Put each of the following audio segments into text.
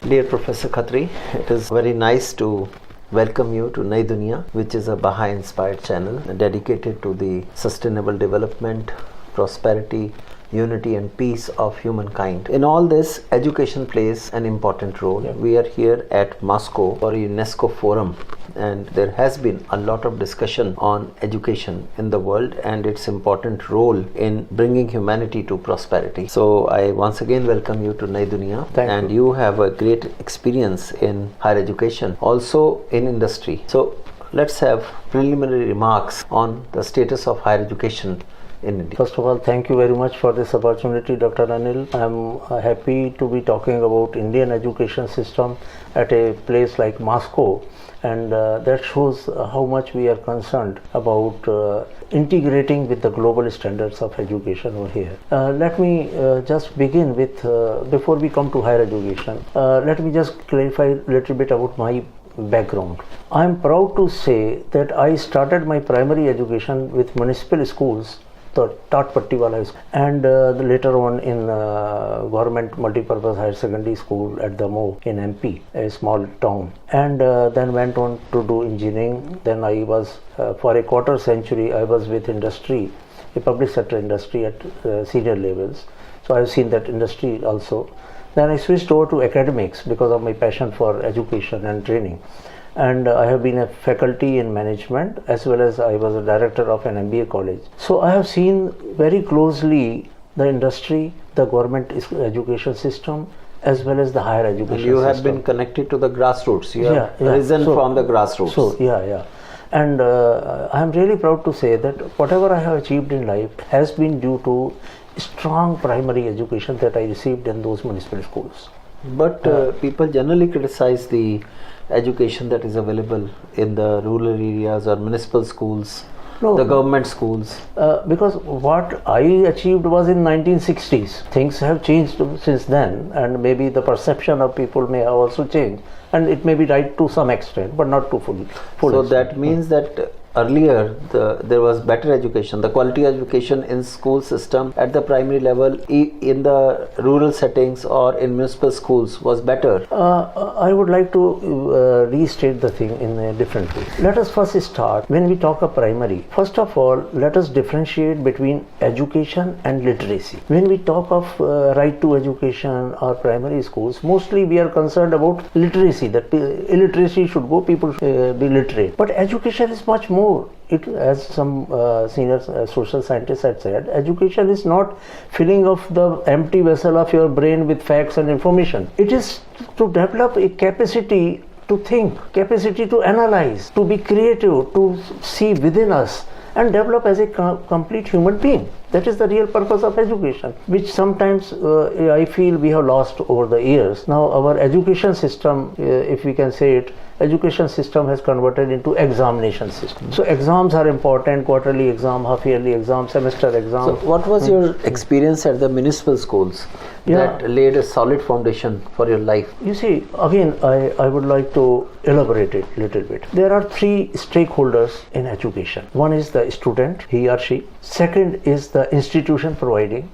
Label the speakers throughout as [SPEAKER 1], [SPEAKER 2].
[SPEAKER 1] Dear Professor Khatri, it is very nice to welcome you to Nai Duniya, which is a Baha'i inspired channel dedicated to the sustainable development, prosperity, unity and peace of humankind. In all this, education plays an important role. We are here at Moscow for a UNESCO forum, and there has been a lot of discussion on education in the world and its important role in bringing humanity to prosperity. So I once again welcome you to Nai Duniya.
[SPEAKER 2] Thank you.
[SPEAKER 1] You have a great experience in higher education, also in industry. So let's have preliminary remarks on the status of higher education in India.
[SPEAKER 2] First of all, thank you very much for this opportunity, Dr. Anil. I'm happy to be talking about Indian education system at a place like Moscow, and that shows how much we are concerned about integrating with the global standards of education over here. Let me just begin with, before we come to higher education, let me just clarify a little bit about my background. I am proud to say that I started my primary education with municipal schools, the Tatpattiwala School, and later on in government multipurpose higher secondary school at Damoh in MP, a small town, and then went on to do engineering. Then I was for a quarter century I was with industry, a public sector industry at senior levels, so I have seen that industry also. Then I switched over to academics because of my passion for education and training, and I have been a faculty in management as well as I was a director of an MBA college. So I have seen very closely the industry, the government education system, as well as the higher education system.
[SPEAKER 1] You have been connected to the grassroots. You have risen from the grassroots.
[SPEAKER 2] And I am really proud to say that whatever I have achieved in life has been due to strong primary education that I received in those municipal schools.
[SPEAKER 1] But people generally criticize the education that is available in the rural areas or municipal schools, the government schools.
[SPEAKER 2] Because what I achieved was in 1960s. Things have changed since then, and maybe the perception of people may have also changed, and it may be right to some extent, but not to full
[SPEAKER 1] So
[SPEAKER 2] extent.
[SPEAKER 1] that means that earlier there was better education, the quality education in school system at the primary level in the rural settings or in municipal schools was better.
[SPEAKER 2] I would like to restate the thing in a different way. Let us first start, when we talk of primary, first of all let us differentiate between education and literacy. When we talk of right to education or primary schools, mostly we are concerned about literacy, that illiteracy should go, people be literate. But education is much more. It, as some senior social scientists had said, education is not filling of the empty vessel of your brain with facts and information. It is to develop a capacity to think, capacity to analyze, to be creative, to see within us and develop as a complete human being. That is the real purpose of education, which sometimes I feel we have lost over the years. Now our education system, if we can say it, education system has converted into examination system. So exams are important, quarterly exam, half yearly exam, semester exam.
[SPEAKER 1] So what was your experience at the municipal schools that laid a solid foundation for your life?
[SPEAKER 2] You see, again, I would like to elaborate it a little bit. There are three stakeholders in education. One is the student, he or she. Second is the institution providing.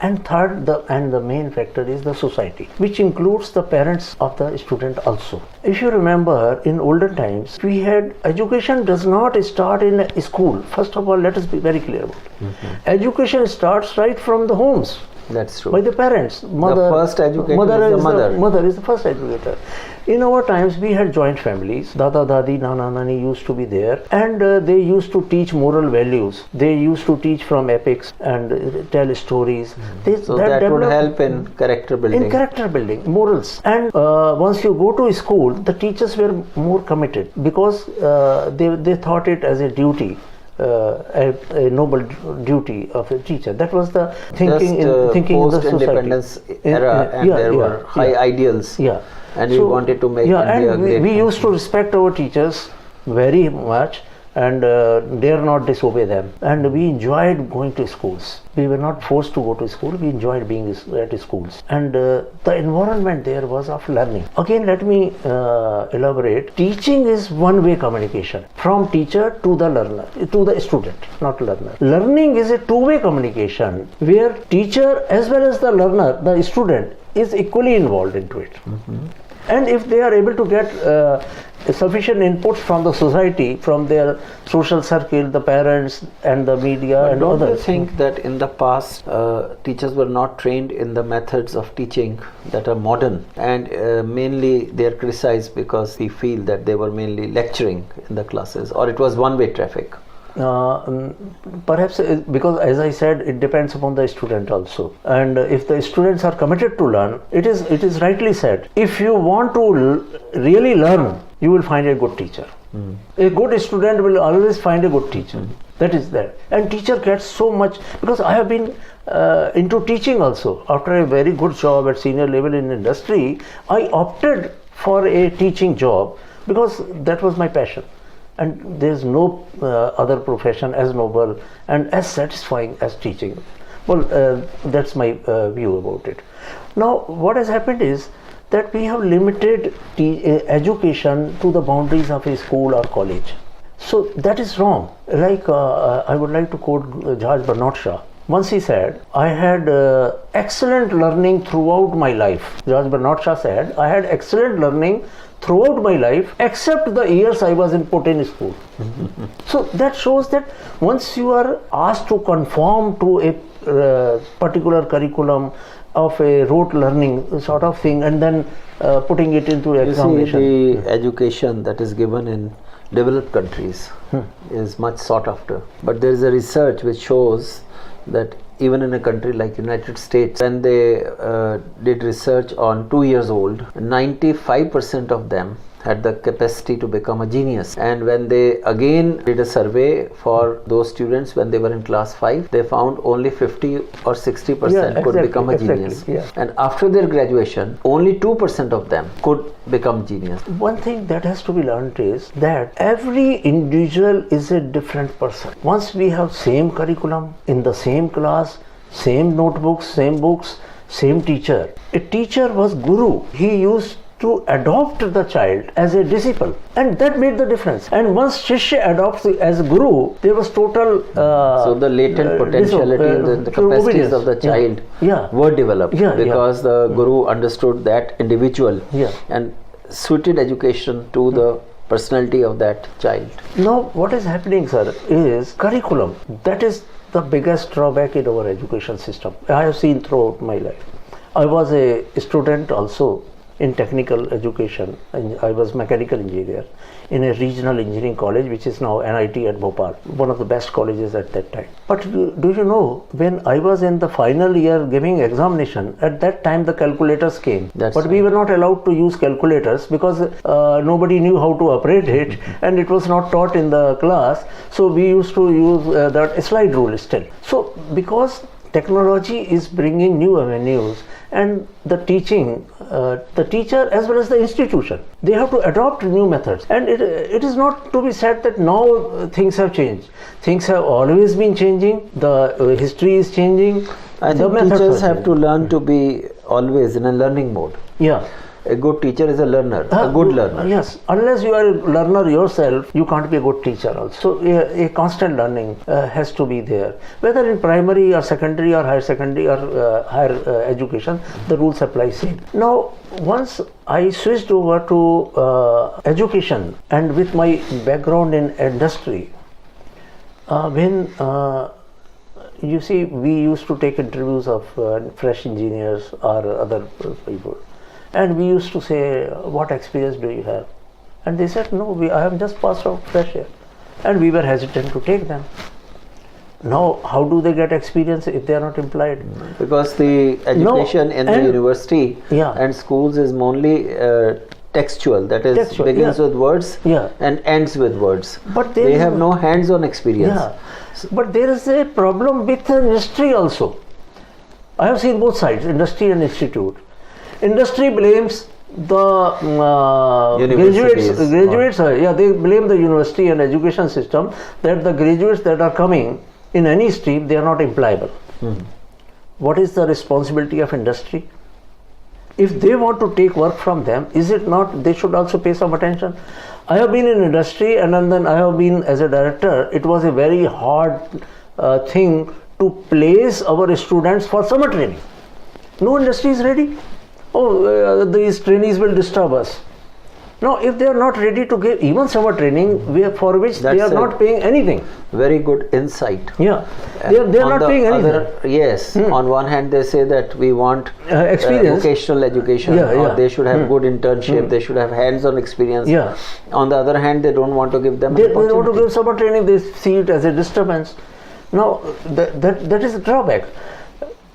[SPEAKER 2] And third, the main factor is the society, which includes the parents of the student also. If you remember, in olden times, we had education does not start in a school. First of all, let us be very clear about it. Education starts right from the homes.
[SPEAKER 1] That's true.
[SPEAKER 2] By the parents.
[SPEAKER 1] Mother, the first educator is the mother.
[SPEAKER 2] Mother is the first educator. In our times, we had joint families. Dada, Dadi, Nana, Nani used to be there, and they used to teach moral values. They used to teach from epics and tell stories.
[SPEAKER 1] So that would help in character building.
[SPEAKER 2] In character building, morals. And once you go to school, the teachers were more committed because they thought it as a duty. A noble duty of a teacher. That was the thinking in the society.
[SPEAKER 1] Post-independence era, and there were high ideals. And we wanted to make India great.
[SPEAKER 2] We used to respect our teachers very much and dare not disobey them. And we enjoyed going to schools. We were not forced to go to school. We enjoyed being at schools. And the environment there was of learning. Again, let me elaborate. Teaching is one-way communication from teacher to the learner, to the student, not learner. Learning is a two-way communication where teacher as well as the learner, the student, is equally involved into it. And if they are able to get sufficient inputs from the society, from their social circle, the parents and the media and
[SPEAKER 1] don't
[SPEAKER 2] others.
[SPEAKER 1] you think that in the past teachers were not trained in the methods of teaching that are modern, and mainly they are criticized because we feel that they were mainly lecturing in the classes, or it was one-way traffic?
[SPEAKER 2] Perhaps because, as I said, it depends upon the student also, and if the students are committed to learn, it is rightly said, if you want to really learn, you will find a good teacher. A good student will always find a good teacher. That is there, and teacher gets so much, because I have been into teaching also. After a very good job at senior level in industry, I opted for a teaching job because that was my passion. And there is no other profession as noble and as satisfying as teaching. Well, that's my view about it. Now, what has happened is that we have limited education to the boundaries of a school or college. So that is wrong. Like I would like to quote George Bernard Shaw. Once he said, I had excellent learning throughout my life. George Bernard Shaw said, I had excellent learning throughout my life except the years I was put in school. So that shows that once you are asked to conform to a particular curriculum of a rote learning sort of thing, and then putting it into examination.
[SPEAKER 1] You see, the education that is given in developed countries is much sought after, but there is a research which shows that even in a country like United States, when they did research on 2 years old, 95% of them had the capacity to become a genius. And when they again did a survey for those students when they were in class 5, they found only 50 or 60% could become a genius. And after their graduation, only 2% of them could become genius.
[SPEAKER 2] One thing that has to be learned is that every individual is a different person. Once we have same curriculum, in the same class, same notebooks, same books, same teacher. A teacher was guru. He used to adopt the child as a disciple, and that made the difference. And once Shishya adopts as guru, there was total
[SPEAKER 1] so the latent potentiality and the capacities
[SPEAKER 2] obedience
[SPEAKER 1] of the child were developed because the guru understood that individual and suited education to the personality of that child.
[SPEAKER 2] Now what is happening, sir, is curriculum. That is the biggest drawback in our education system. I have seen throughout my life. I was a student also in technical education, and I was mechanical engineer in a regional engineering college, which is now NIT at Bhopal, one of the best colleges at that time. But do you know, when I was in the final year giving examination, at that time the calculators came. But we were not allowed to use calculators because nobody knew how to operate it, and it was not taught in the class. So we used to use that slide rule still. So because technology is bringing new avenues, and the teaching, the teacher as well as the institution, they have to adopt new methods. And it is not to be said that now things have changed. Things have always been changing. The history is changing.
[SPEAKER 1] I think teachers have to learn to be always in a learning mode.
[SPEAKER 2] Yeah.
[SPEAKER 1] A good teacher is a learner, a good learner.
[SPEAKER 2] Yes, unless you are a learner yourself, you can't be a good teacher also. So a constant learning has to be there. Whether in primary or secondary or higher secondary or higher education, the rules apply same. Now, once I switched over to education, and with my background in industry, when you see, we used to take interviews of fresh engineers or other people. And we used to say, what experience do you have? And they said, no, I have just passed out fresh year. And we were hesitant to take them. Now, how do they get experience if they are not employed?
[SPEAKER 1] Because the education in the university and schools is only textual, that is begins with words and ends with words. But they have no hands-on experience.
[SPEAKER 2] But there is a problem with the industry also. I have seen both sides, industry and institute. Industry blames the graduates. They blame the university and education system that the graduates that are coming in any stream, they are not employable. What is the responsibility of industry? If they want to take work from them, is it not they should also pay some attention? I have been in industry, and then I have been as a director. It was a very hard thing to place our students for summer training. No industry is ready. these trainees will disturb us. No, if they are not ready to give even summer training, for which they are not paying anything.
[SPEAKER 1] Very good insight.
[SPEAKER 2] Yeah, they are not paying anything.
[SPEAKER 1] Yes, on one hand they say that we want
[SPEAKER 2] experience,
[SPEAKER 1] vocational education, or they should have good internship, they should have hands-on experience.
[SPEAKER 2] Yeah.
[SPEAKER 1] On the other hand, they don't want to give them.
[SPEAKER 2] They don't want to give summer training. They see it as a disturbance. Now that is a drawback.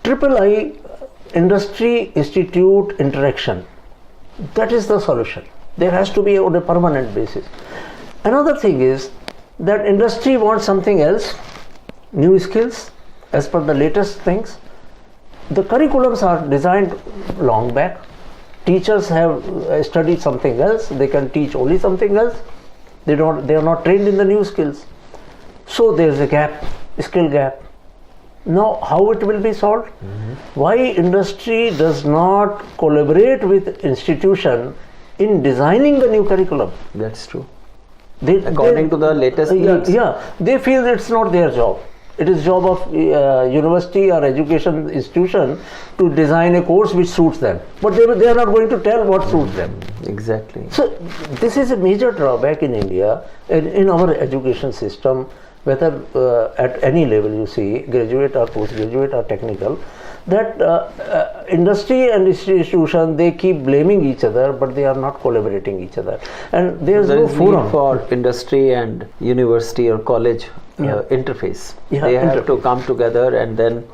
[SPEAKER 2] III industry institute interaction. That is the solution. There has to be on a permanent basis. Another thing is that industry wants something else, new skills as per the latest things. The curriculums are designed long back. Teachers have studied something else. They can teach only something else. They are not trained in the new skills. So there is a gap, skill gap. Now, how it will be solved? Why industry does not collaborate with institution in designing the new curriculum?
[SPEAKER 1] That's true. According to the latest needs.
[SPEAKER 2] They feel it's not their job. It is job of university or education institution to design a course which suits them. But they are not going to tell what suits them.
[SPEAKER 1] Exactly.
[SPEAKER 2] So this is a major drawback in India, in our education system, whether at any level you see, graduate or postgraduate or technical, that industry and institution, they keep blaming each other, but they are not collaborating each other, and there is no forum
[SPEAKER 1] for industry and university or college interface. They have to come together and then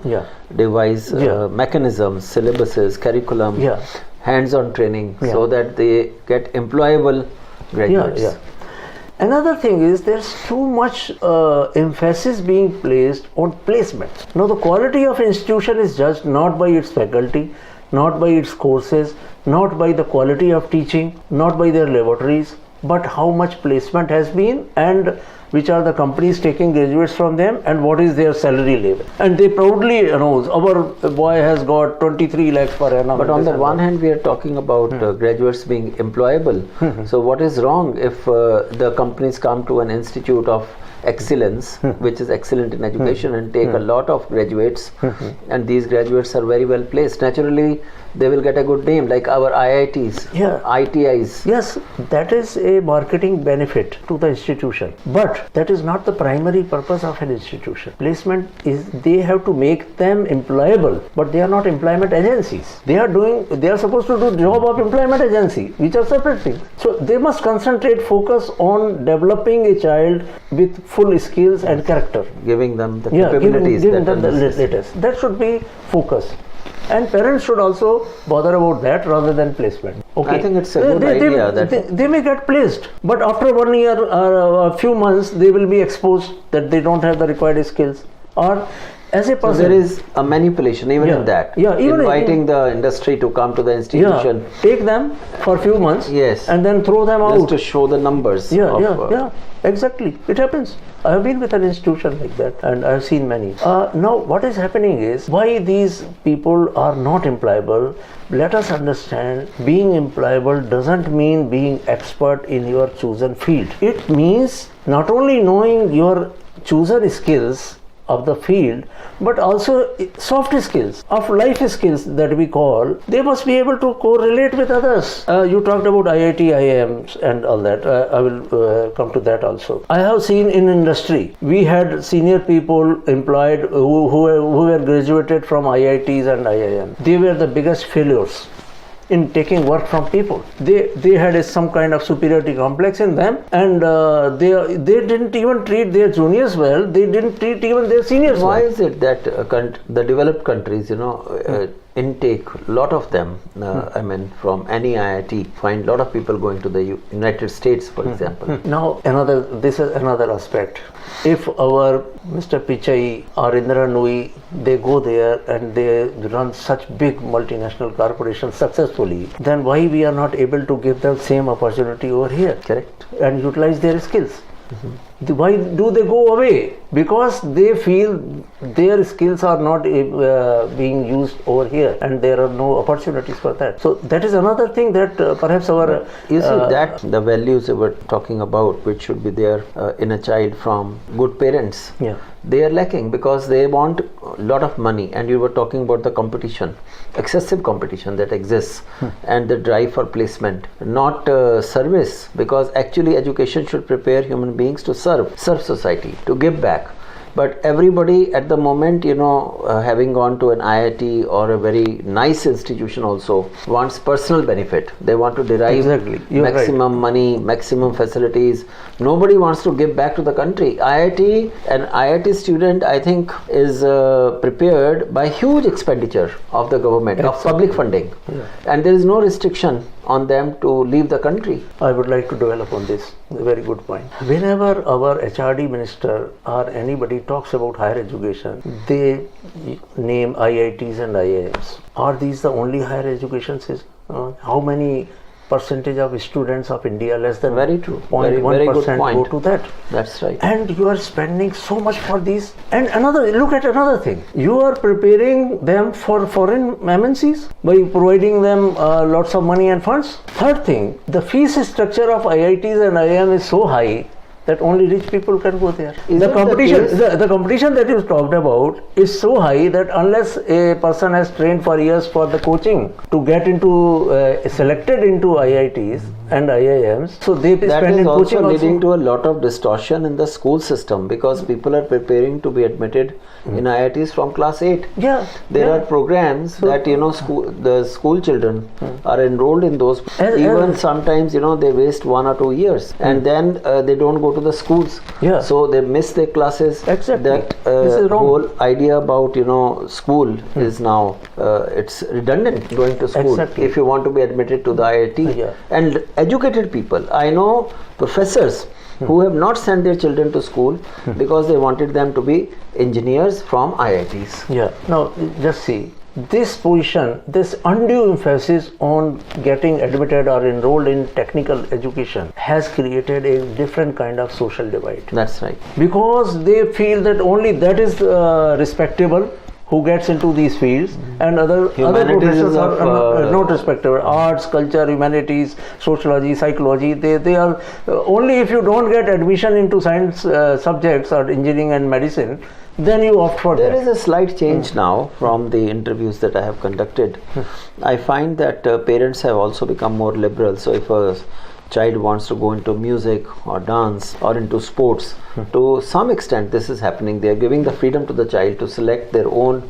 [SPEAKER 1] devise mechanisms, syllabuses, curriculum, hands-on training, so that they get employable graduates.
[SPEAKER 2] Another thing is there's too much emphasis being placed on placement. Now the quality of institution is judged not by its faculty, not by its courses, not by the quality of teaching, not by their laboratories, but how much placement has been and which are the companies taking graduates from them and what is their salary level. And they proudly announce, our boy has got 23 lakhs per annum.
[SPEAKER 1] But on the one hand, we are talking about graduates being employable. So what is wrong if the companies come to an institute of excellence, which is excellent in education, and take a lot of graduates, and these graduates are very well placed? Naturally, they will get a good name, like our IITs, ITIs.
[SPEAKER 2] Yes, that is a marketing benefit to the institution, but that is not the primary purpose of an institution. Placement is, they have to make them employable, but they are not employment agencies. They are supposed to do job of employment agency, which are separate things. So they must concentrate, focus on developing a child with full skills and character,
[SPEAKER 1] giving them the capabilities,
[SPEAKER 2] giving them the latest. That should be focus. And parents should also bother about that rather than placement.
[SPEAKER 1] Okay. I think it's a good idea.
[SPEAKER 2] They may get placed, but after 1 year or a few months, they will be exposed that they don't have the required skills. Or as a person,
[SPEAKER 1] so there is a manipulation even in that.
[SPEAKER 2] Even
[SPEAKER 1] inviting the industry to come to the institution.
[SPEAKER 2] Take them for a few months. And then throw them out.
[SPEAKER 1] Just to show the numbers.
[SPEAKER 2] Exactly. It happens. I have been with an institution like that, and I have seen many. Now, what is happening is, why these people are not employable? Let us understand, being employable doesn't mean being expert in your chosen field. It means not only knowing your chosen skills of the field, but also soft skills, of life skills that we call, they must be able to correlate with others. You talked about IIT, IIMs and all that. I will come to that also. I have seen in industry, we had senior people employed who were graduated from IITs and IIM. They were the biggest failures in taking work from people. They had some kind of superiority complex in them, and they didn't even treat their juniors well. They didn't treat even their seniors well.
[SPEAKER 1] Why is it that the developed countries, intake, a lot of them, I mean, from any IIT, find a lot of people going to the United States, for example.
[SPEAKER 2] Now, this is another aspect. If our Mr. Pichai or Indra Nooyi, they go there and they run such big multinational corporations successfully, then why we are not able to give them same opportunity over here?
[SPEAKER 1] Correct.
[SPEAKER 2] And utilize their skills? Why do they go away? Because they feel their skills are not being used over here, and there are no opportunities for that. So that is another thing that perhaps our...
[SPEAKER 1] You see, that the values we were talking about, which should be there in a child from good parents, they are lacking because they want a lot of money. And you were talking about the competition, excessive competition that exists, and the drive for placement, not service, because actually education should prepare human beings to serve society, to give back. But everybody at the moment, having gone to an IIT or a very nice institution also, wants personal benefit. They want to derive maximum money, maximum facilities. Nobody wants to give back to the country. An IIT student, I think, is prepared by huge expenditure of the government, of public funding. Yeah. And there is no restriction on them to leave the country.
[SPEAKER 2] I would like to develop on this. A very good point. Whenever our HRD minister or anybody talks about higher education, they name IITs and IIMs. Are these the only higher education system? How many percentage of students of India, less than
[SPEAKER 1] very true,
[SPEAKER 2] 0.1% go to that?
[SPEAKER 1] That's right.
[SPEAKER 2] And you are spending so much for these. And look at another thing. You are preparing them for foreign MNCs by providing them lots of money and funds. Third thing, the fees structure of IITs and IIM is so high that only rich people can go there. The competition that you talked about is so high that unless a person has trained for years for the coaching to get into selected into IITs and IIMs, so they spend in coaching
[SPEAKER 1] also leading to a lot of distortion in the school system, because people are preparing to be admitted in IITs from class 8. There are programs that the school children are enrolled in those. Even sometimes they waste 1 or 2 years, and then they don't go to the schools, so they miss their classes. That whole idea about school is now it's redundant. Going to school if you want to be admitted to the IIT. And educated people, I know professors who have not sent their children to school because they wanted them to be engineers from IITs.
[SPEAKER 2] Now just see, this position, this undue emphasis on getting admitted or enrolled in technical education has created a different kind of social divide.
[SPEAKER 1] That's right.
[SPEAKER 2] Because they feel that only that is respectable who gets into these fields, and other professions are not respectable. Arts, culture, humanities, sociology, psychology, they are only if you don't get admission into science subjects or engineering and medicine, then you opt for that.
[SPEAKER 1] There is a slight change now from the interviews that I have conducted. I find that parents have also become more liberal. So if a child wants to go into music or dance or into sports, to some extent this is happening. They are giving the freedom to the child to select their own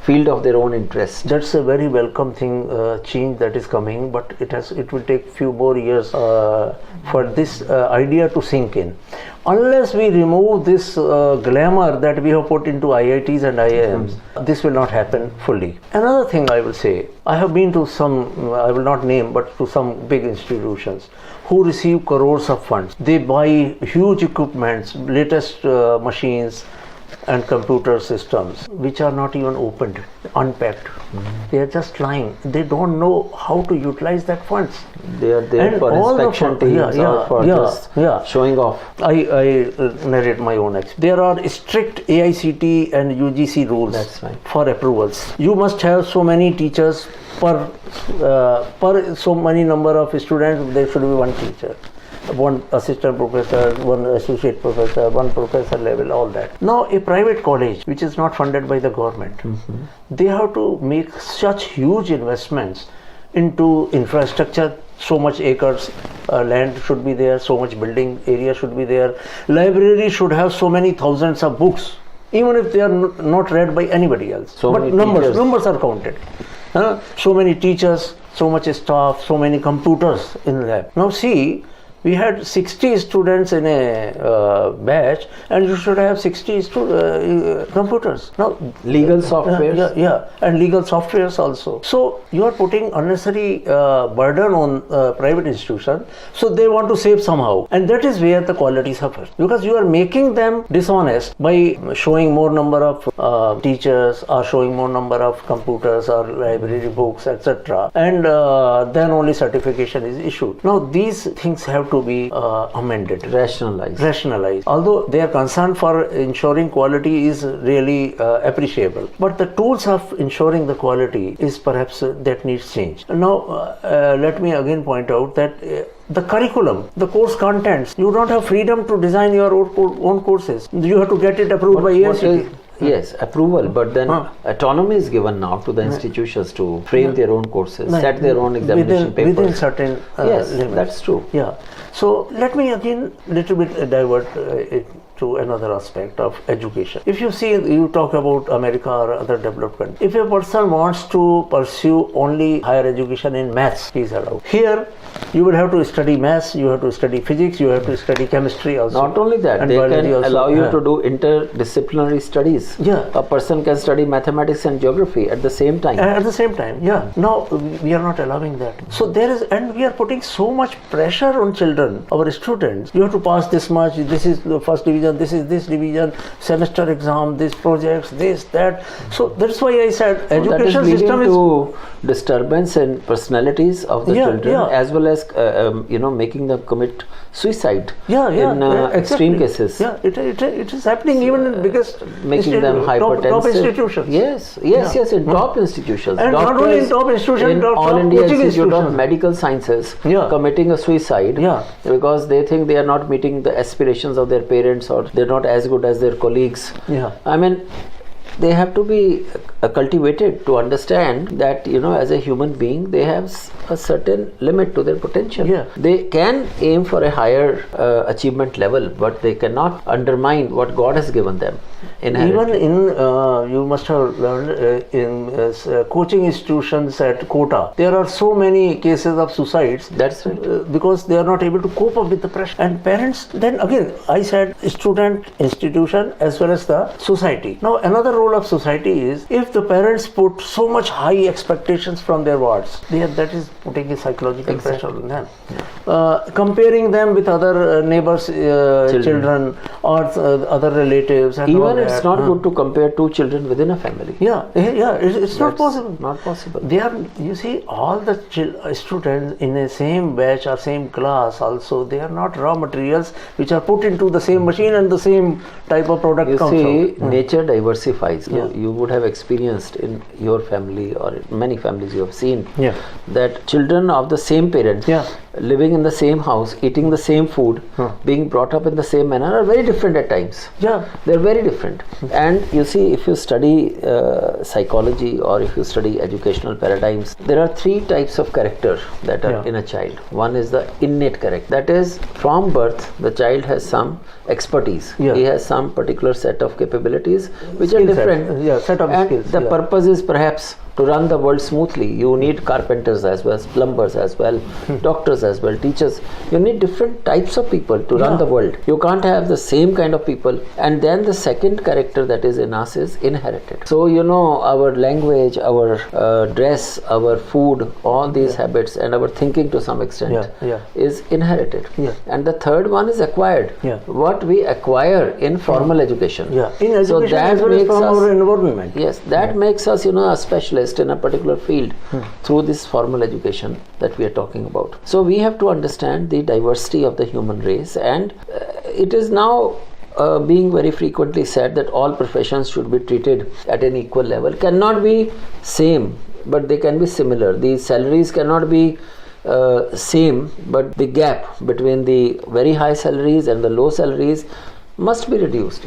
[SPEAKER 1] field of their own interest.
[SPEAKER 2] That's a very welcome thing, change that is coming, but it will take few more years for this idea to sink in. Unless we remove this glamour that we have put into IITs and IIMs, this will not happen fully. Another thing I will say, I have been to some, I will not name, but to some big institutions who receive crores of funds. They buy huge equipments, latest machines and computer systems which are not even opened, unpacked. They are just lying. They don't know how to utilize that funds.
[SPEAKER 1] They are there for inspection teams or for just showing off.
[SPEAKER 2] I narrate my own experience. There are strict AICT and UGC rules for approvals. You must have so many teachers per so many number of students. There should be one teacher, one assistant professor, one associate professor, one professor level, all that. Now a private college which is not funded by the government, they have to make such huge investments into infrastructure. So much acres land should be there, so much building area should be there. Library should have so many thousands of books, even if they are not read by anybody else. But numbers are counted. So many teachers, so much staff, so many computers in lab. Now see, we had 60 students in a batch, and you should have 60 computers. Now,
[SPEAKER 1] legal softwares?
[SPEAKER 2] And legal softwares also. So, you are putting unnecessary burden on private institutions, so they want to save somehow. And that is where the quality suffers. Because you are making them dishonest by showing more number of teachers, or showing more number of computers or library books, etc. And then only certification is issued. Now, these things have to be amended, rationalized. Although their concern for ensuring quality is really appreciable, but the tools of ensuring the quality is perhaps that needs change. Now let me again point out that the curriculum, the course contents. You don't have freedom to design your own courses. You have to get it approved by AICTE.
[SPEAKER 1] Yes, approval, but then autonomy is given now to the institutions to frame their own courses, set their own examination papers.
[SPEAKER 2] Within certain
[SPEAKER 1] yes,
[SPEAKER 2] limits.
[SPEAKER 1] that's true.
[SPEAKER 2] Yeah. So let me again little bit divert it to another aspect of education. If you see, you talk about America or other developed countries. If a person wants to pursue only higher education in maths, he is allowed. Here, you will have to study maths, you have to study physics, you have to study chemistry also.
[SPEAKER 1] Not only that, they can allow you to do interdisciplinary studies.
[SPEAKER 2] Yeah.
[SPEAKER 1] A person can study mathematics and geography at the same time.
[SPEAKER 2] At the same time, yeah. Now, we are not allowing that. So there is, and we are putting so much pressure on children, our students. You have to pass this much, this is the first division, this is this division, semester exam, this projects, this, that. So that's why I said education system is
[SPEAKER 1] to disturbance in personalities of the children, as well as making them commit suicide in extreme cases.
[SPEAKER 2] Yeah, it is happening even in biggest
[SPEAKER 1] making them hypertensive.
[SPEAKER 2] Top institutions.
[SPEAKER 1] Yes, in top institutions.
[SPEAKER 2] And
[SPEAKER 1] doctors,
[SPEAKER 2] not only in top institutions,
[SPEAKER 1] in All India Institute of Medical Sciences, committing a suicide because they think they are not meeting the aspirations of their parents, or they're not as good as their colleagues. I mean, they have to be cultivated to understand that, as a human being, they have a certain limit to their potential. They can aim for a higher achievement level, but they cannot undermine what God has given them.
[SPEAKER 2] Even in, you must have learned in coaching institutions at Kota, there are so many cases of suicides.
[SPEAKER 1] That's right.
[SPEAKER 2] Because they are not able to cope up with the pressure. And parents, then again, I said student, institution, as well as the society. Now, another role of society is, if the parents put so much high expectations from their wards, that is putting a psychological pressure on them. Comparing them with other neighbors' children or other relatives. And
[SPEAKER 1] even it's not good to compare two children within a family.
[SPEAKER 2] It's not possible.
[SPEAKER 1] Not possible.
[SPEAKER 2] They are, you see, all the students in the same batch or same class also, they are not raw materials which are put into the same machine and the same type of product comes out.
[SPEAKER 1] Nature diversifies. You would have experienced in your family or in many families you have seen that children of the same parents living in the same house, eating the same food, being brought up in the same manner are very different at times. They're very different. And you see, if you study psychology or if you study educational paradigms, there are three types of character that are in a child. One is the innate character. That is, from birth, the child has some expertise. He has some particular set of capabilities which are different.
[SPEAKER 2] Set of
[SPEAKER 1] and
[SPEAKER 2] skills.
[SPEAKER 1] The purpose is perhaps to run the world smoothly. You need carpenters as well, plumbers as well, doctors as well, teachers. You need different types of people to run the world. You can't have the same kind of people. And then the second character that is in us is inherited. So, our language, our dress, our food, all these habits and our thinking to some extent is inherited. And the third one is acquired. What we acquire in formal education.
[SPEAKER 2] In education, so that as well makes as from our environment.
[SPEAKER 1] Yes, that makes us, a specialist in a particular field through this formal education that we are talking about. So we have to understand the diversity of the human race, and it is now being very frequently said that all professions should be treated at an equal level. Cannot be same, but they can be similar. The salaries cannot be same, but the gap between the very high salaries and the low salaries must be reduced.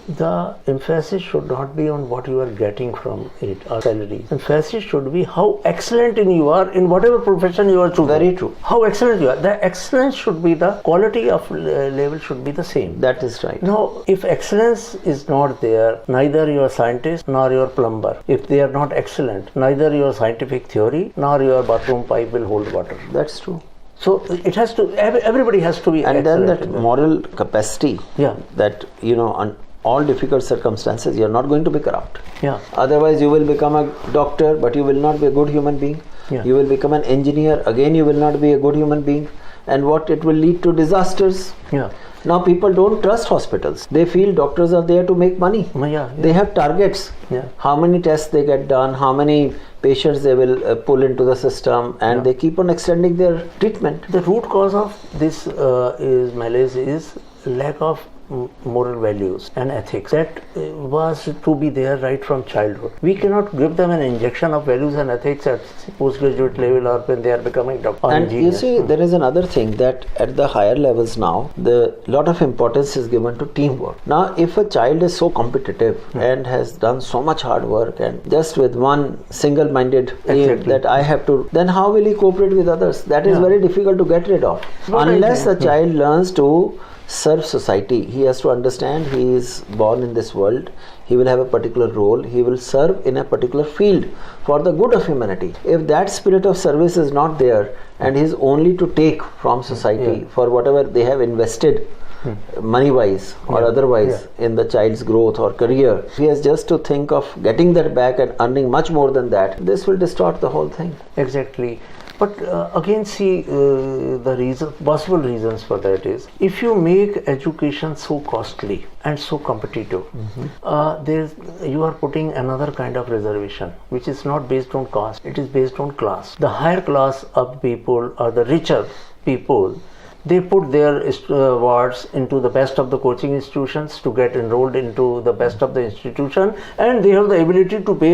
[SPEAKER 2] The emphasis should not be on what you are getting from it or salaries. Emphasis should be how excellent you are in whatever profession you are choosing.
[SPEAKER 1] Very true.
[SPEAKER 2] How excellent you are. The excellence should be, the quality of level should be the same.
[SPEAKER 1] That is right.
[SPEAKER 2] Now, if excellence is not there, neither your scientist nor your plumber, if they are not excellent, neither your scientific theory nor your bathroom pipe will hold water.
[SPEAKER 1] That's true.
[SPEAKER 2] So it has to, everybody has to be
[SPEAKER 1] and then that moral capacity that, on all difficult circumstances, you are not going to be corrupt. Otherwise, you will become a doctor, but you will not be a good human being. You will become an engineer, again you will not be a good human being. And what it will lead to disasters. Now people don't trust hospitals. They feel doctors are there to make money. They have targets. How many tests they get done, how many patients they will pull into the system, and they keep on extending their treatment.
[SPEAKER 2] The root cause of this malaise is lack of moral values and ethics that was to be there right from childhood. We cannot give them an injection of values and ethics at postgraduate level or when they are becoming doctor or
[SPEAKER 1] And
[SPEAKER 2] engineers.
[SPEAKER 1] you see, there is another thing that at the higher levels now, the lot of importance is given to teamwork. Now, if a child is so competitive and has done so much hard work and just with one single-minded aim
[SPEAKER 2] Exactly.
[SPEAKER 1] that I have to, then how will he cooperate with others? That is
[SPEAKER 2] Yeah.
[SPEAKER 1] very difficult to get rid of.
[SPEAKER 2] What I
[SPEAKER 1] Unless the
[SPEAKER 2] think-
[SPEAKER 1] child learns to serve society, he has to understand he is born in this world, he will have a particular role, he will serve in a particular field for the good of humanity. If that spirit of service is not there and he is only to take from society
[SPEAKER 2] Yeah.
[SPEAKER 1] for whatever they have invested money wise or
[SPEAKER 2] Yeah.
[SPEAKER 1] otherwise in the child's growth or career, he has just to think of getting that back and earning much more than that, this will distort the whole thing.
[SPEAKER 2] Exactly. But again, see, the possible reasons for that is if you make education so costly and so competitive, you are putting another kind of reservation, which is not based on caste, it is based on class. The higher class of people or the richer people, they put their wards into the best of the coaching institutions to get enrolled into the best of the institution, and they have the ability to pay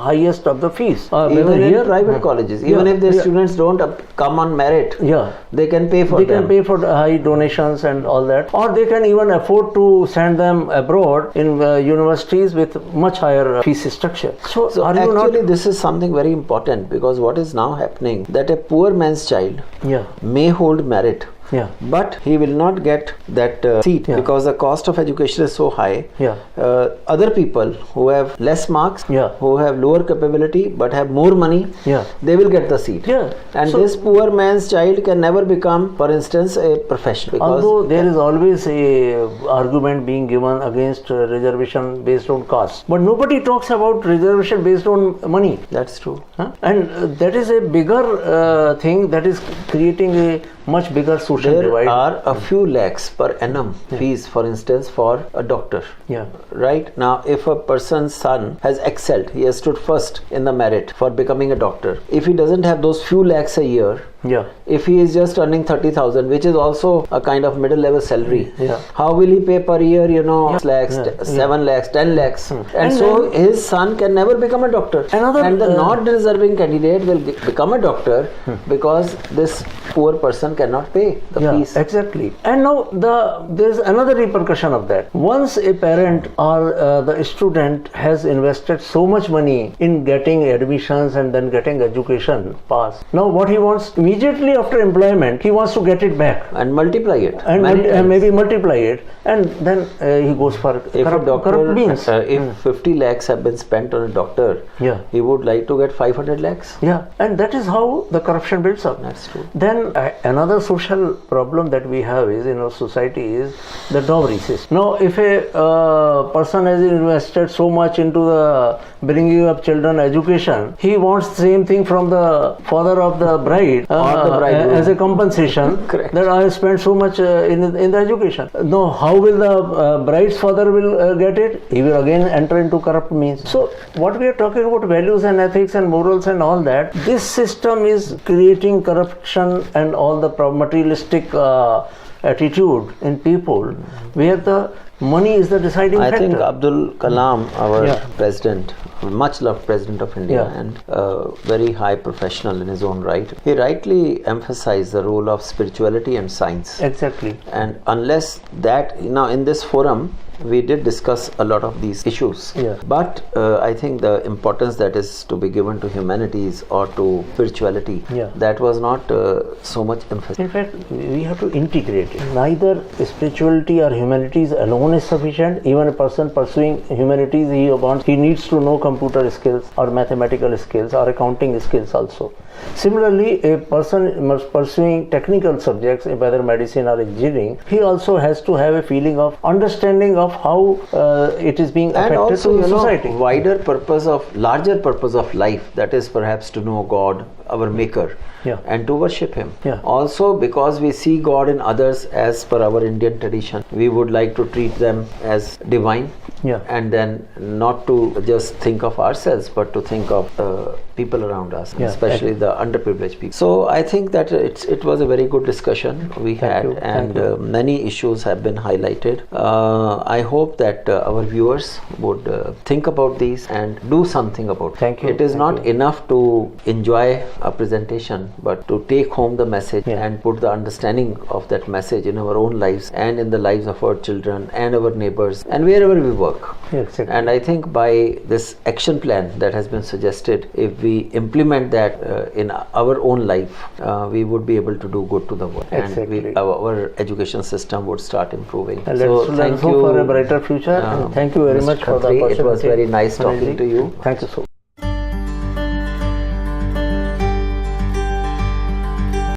[SPEAKER 2] highest of the fees.
[SPEAKER 1] Even in private colleges, even if the students don't come on merit,
[SPEAKER 2] Yeah.
[SPEAKER 1] they can pay for
[SPEAKER 2] They
[SPEAKER 1] them.
[SPEAKER 2] can pay for the high donations and all that, or they can even afford to send them abroad in universities with much higher fee structure. So,
[SPEAKER 1] So
[SPEAKER 2] are you
[SPEAKER 1] actually
[SPEAKER 2] not?
[SPEAKER 1] this is something very important, because what is now happening, that a poor man's child
[SPEAKER 2] Yeah,
[SPEAKER 1] may hold merit,
[SPEAKER 2] yeah,
[SPEAKER 1] but he will not get that seat
[SPEAKER 2] Yeah.
[SPEAKER 1] because the cost of education is so high.
[SPEAKER 2] yeah,
[SPEAKER 1] Other people who have less marks,
[SPEAKER 2] Yeah.
[SPEAKER 1] who have lower capability but have more money,
[SPEAKER 2] yeah,
[SPEAKER 1] they will get the seat.
[SPEAKER 2] yeah.
[SPEAKER 1] And
[SPEAKER 2] So-
[SPEAKER 1] this poor man's child can never become, for instance, a professional. Because
[SPEAKER 2] Although there is always a argument being given against reservation based on caste, but nobody talks about reservation based on money.
[SPEAKER 1] that's true.
[SPEAKER 2] Huh? And that is a bigger thing that is creating a much bigger social
[SPEAKER 1] There
[SPEAKER 2] divide.
[SPEAKER 1] are a few lakhs per annum fees, for instance, for a doctor.
[SPEAKER 2] Yeah,
[SPEAKER 1] Right now, if a person's son has excelled, he has stood first in the merit for becoming a doctor. If he doesn't have those few lakhs a year,
[SPEAKER 2] yeah,
[SPEAKER 1] if he is just earning 30,000, which is also a kind of middle level salary,
[SPEAKER 2] Yeah.
[SPEAKER 1] how will he pay per year, 6 lakhs,
[SPEAKER 2] Yeah.
[SPEAKER 1] 7 lakhs, 10 lakhs? And,
[SPEAKER 2] And
[SPEAKER 1] so
[SPEAKER 2] then-
[SPEAKER 1] his son can never become a doctor. And the not deserving candidate will become a doctor because this poor person cannot pay the
[SPEAKER 2] yeah,
[SPEAKER 1] fees.
[SPEAKER 2] exactly. And now there is another repercussion of that. Once a parent or the student has invested so much money in getting admissions and then getting education pass, now what he wants immediately after employment, he wants to get it back
[SPEAKER 1] And multiply it.
[SPEAKER 2] and
[SPEAKER 1] many times.
[SPEAKER 2] maybe multiply it, and then he goes for
[SPEAKER 1] If a doctor,
[SPEAKER 2] corrupt means.
[SPEAKER 1] if 50 lakhs have been spent on a doctor,
[SPEAKER 2] Yeah.
[SPEAKER 1] he would like to get 500 lakhs.
[SPEAKER 2] Yeah, and that is how the corruption builds up.
[SPEAKER 1] That's true.
[SPEAKER 2] Then another social problem that we have is in our society is the dowry system. Now, if a person has invested so much into the bringing up children education, he wants the same thing from the father of the bride
[SPEAKER 1] Or the bridegroom.
[SPEAKER 2] as a compensation
[SPEAKER 1] Correct.
[SPEAKER 2] that I have spent so much in the education. Now, how will the bride's father will get it? He will again enter into corrupt means. So, what we are talking about values and ethics and morals and all that, this system is creating corruption and all the materialistic attitude in people, where the money is the deciding
[SPEAKER 1] I
[SPEAKER 2] factor.
[SPEAKER 1] think Abdul Kalam, our
[SPEAKER 2] Yeah.
[SPEAKER 1] president, much loved president of India,
[SPEAKER 2] Yeah.
[SPEAKER 1] and very high professional in his own right, he rightly emphasized the role of spirituality and science.
[SPEAKER 2] Exactly.
[SPEAKER 1] And unless that, now in this forum, we did discuss a lot of these issues.
[SPEAKER 2] Yeah.
[SPEAKER 1] But I think the importance that is to be given to humanities or to spirituality,
[SPEAKER 2] Yeah.
[SPEAKER 1] that was not so much emphasized.
[SPEAKER 2] In fact, we have to integrate it. Neither spirituality or humanities alone is sufficient. Even a person pursuing humanities, he needs to know computer skills or mathematical skills or accounting skills also. Similarly, a person pursuing technical subjects, whether medicine or engineering, he also has to have a feeling of understanding of how it is being
[SPEAKER 1] and
[SPEAKER 2] affected
[SPEAKER 1] also,
[SPEAKER 2] to
[SPEAKER 1] you
[SPEAKER 2] the
[SPEAKER 1] know,
[SPEAKER 2] society.
[SPEAKER 1] larger purpose of life, that is perhaps to know God, our maker,
[SPEAKER 2] Yeah.
[SPEAKER 1] and to worship him.
[SPEAKER 2] Yeah.
[SPEAKER 1] Also, because we see God in others, as per our Indian tradition, we would like to treat them as divine.
[SPEAKER 2] Yeah.
[SPEAKER 1] And then not to just think of ourselves, but to think of people around us,
[SPEAKER 2] Yeah,
[SPEAKER 1] especially the underprivileged people. So I think that it was a very good discussion we had,
[SPEAKER 2] you,
[SPEAKER 1] and
[SPEAKER 2] thank you.
[SPEAKER 1] many issues have been highlighted. I hope that our viewers would think about these and do something about it.
[SPEAKER 2] Thank you,
[SPEAKER 1] It is
[SPEAKER 2] thank
[SPEAKER 1] not
[SPEAKER 2] you.
[SPEAKER 1] enough to enjoy a presentation, but to take home the message
[SPEAKER 2] Yeah.
[SPEAKER 1] and put the understanding of that message in our own lives and in the lives of our children and our neighbors and wherever we work.
[SPEAKER 2] Yeah, exactly.
[SPEAKER 1] And I think by this action plan that has been suggested, if we implement that in our own life, we would be able to do good to the world.
[SPEAKER 2] Exactly.
[SPEAKER 1] And our education system would start improving.
[SPEAKER 2] And
[SPEAKER 1] So
[SPEAKER 2] let's hope for a brighter future. And thank you very
[SPEAKER 1] Mr.
[SPEAKER 2] much for the
[SPEAKER 1] Khatri.
[SPEAKER 2] opportunity.
[SPEAKER 1] It was very nice talking
[SPEAKER 2] Anilji.
[SPEAKER 1] to you.
[SPEAKER 2] Thank you so much.